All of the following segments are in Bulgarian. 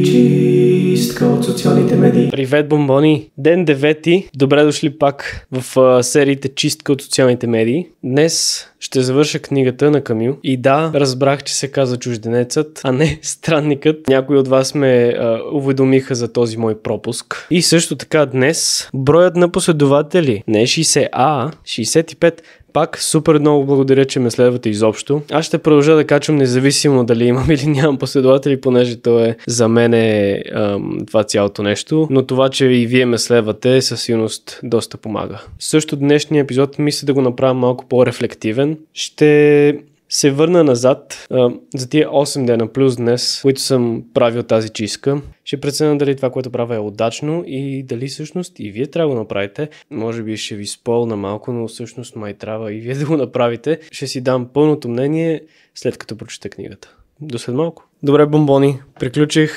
Чистка от социалните медии. Привет, бомбони! Ден 9. Добре дошли пак в сериите Чистка от социалните медии. Днес ще завърша книгата на Камю. И да, разбрах, че се казва Чужденецът, а не Странникът. Някои от вас ме уведомиха за този мой пропуск. И също така днес броят на последователи не е 60, а 65. Пак супер много благодаря, че ме следвате изобщо. Аз ще продължа да качвам независимо дали имам или нямам последователи, понеже то е за мен това цялото нещо. Но това, че и вие ме следвате, със сигурност доста помага. Също днешния епизод мисля да го направя малко по-рефлективен. Ще се върна назад за тия 8 дена плюс днес, които съм правил тази чистка. Ще преценя дали това, което правя е удачно и дали всъщност и вие трябва да го направите. Може би ще ви спълна малко, но всъщност май трябва и вие да го направите. Ще си дам пълното мнение след като прочета книгата. До след малко. Добре, бомбони, приключих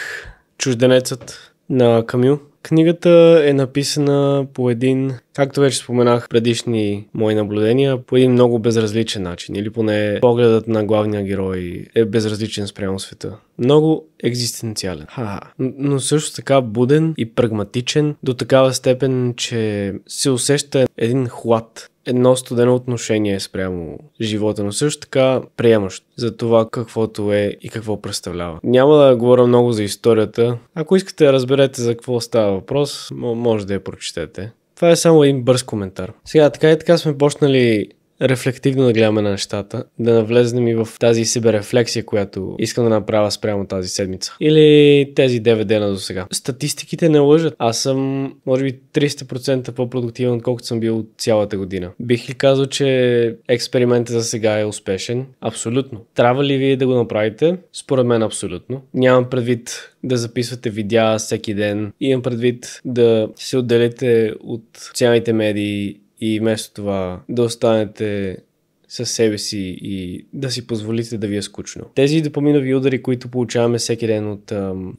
Чужденецът на Камю. Книгата е написана по един, както вече споменах предишни мои наблюдения, по един много безразличен начин. Или поне погледът на главния герой е безразличен спрямо света. Много екзистенциален. Но също така буден и прагматичен до такава степен, че се усеща един хлад. Едно студено отношение спрямо живота, но също така приемащ за това каквото е и какво представлява. Няма да говоря много за историята. Ако искате да разберете за какво става въпрос, може да я прочетете. Това е само един бърз коментар. Сега така и така сме почнали рефлективно да гледаме на нещата, да навлезнем и в тази себерефлексия, която искам да направя спрямо тази седмица. Или тези 9 дена до сега. Статистиките не лъжат. Аз съм, може би, 300% по-продуктивен, отколкото съм бил цялата година. Бих ли казал, че експериментът за сега е успешен? Абсолютно. Трябва ли вие да го направите? Според мен абсолютно. Нямам предвид да записвате видеа всеки ден. Имам предвид да се отделите от социалните медии и вместо това да останете със себе си и да си позволите да ви е скучно. Тези допаминови удари, които получаваме всеки ден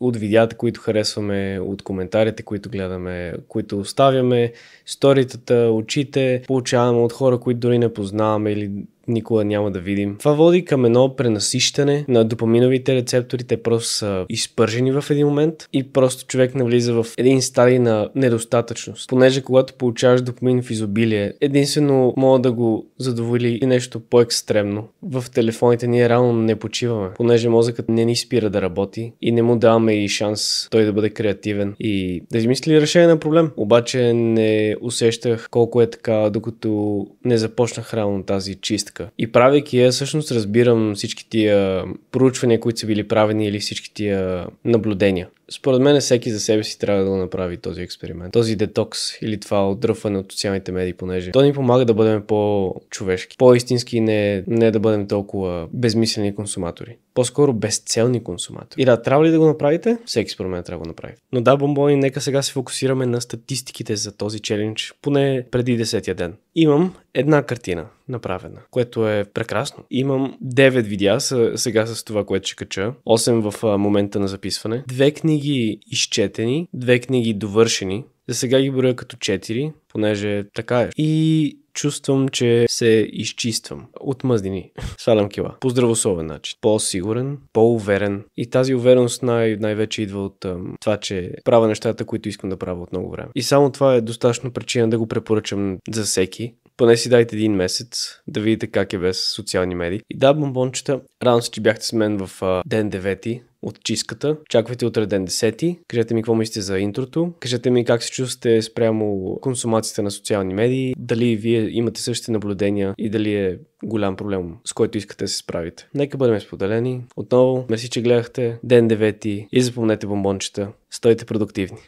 от видеята, които харесваме, от коментарите, които гледаме, които оставяме, сторитата, очите, получаваме от хора, които дори не познаваме или никога няма да видим. Това води към едно пренасищане на допаминовите рецептори. Те просто са изпържени в един момент и просто човек навлиза в един стадий на недостатъчност. Понеже когато получаваш допамин в изобилие, единствено мога да го задоволи и нещо по-екстремно. В телефоните ние реално не почиваме, понеже мозъкът не ни спира да работи и не му даваме и шанс той да бъде креативен и да измисли решение на проблем. Обаче не усещах колко е така, докато не започнах реално тази чистка. И правейки я, всъщност разбирам всички тия проучвания, които са били правени или всички тия наблюдения. Според мен всеки за себе си трябва да го направи този експеримент. Този детокс или това отдръпване от социалните медии, понеже то ни помага да бъдем по-човешки, по-истински, не да бъдем толкова безмислени консуматори. По-скоро безцелни консуматори. И да, трябва ли да го направите? Всеки според мен трябва да го направи. Но да, бомбони, нека сега се фокусираме на статистиките за този челендж, поне преди 10-я ден. Имам една картина направена, което е прекрасно. Имам 9 видеа сега с това, което ще кача. 8 в момента на записване. 2 книги изчетени, 2 книги довършени. За сега ги броя като 4, понеже така е. И чувствам, че се изчиствам от мъзнини. Свалям кила. По здравословен начин. По-сигурен, по-уверен. И тази увереност най-вече идва от това, че правя нещата, които искам да правя от много време. И само това е достатъчно причина да го препоръчам за всеки. Поне си дайте един месец да видите как е без социални медии. И да, бомбончета, радвам се, че бяхте с мен в ден 9 от чистката. Очаквайте утре ден 10. Кажете ми какво мислите за интрото. Кажете ми как се чувствате спрямо консумацията на социални медии. Дали вие имате същите наблюдения и дали е голям проблем, с който искате да се справите. Нека бъдем споделени. Отново, мерси, че гледахте ден 9 и запомнете, бомбончета, стойте продуктивни.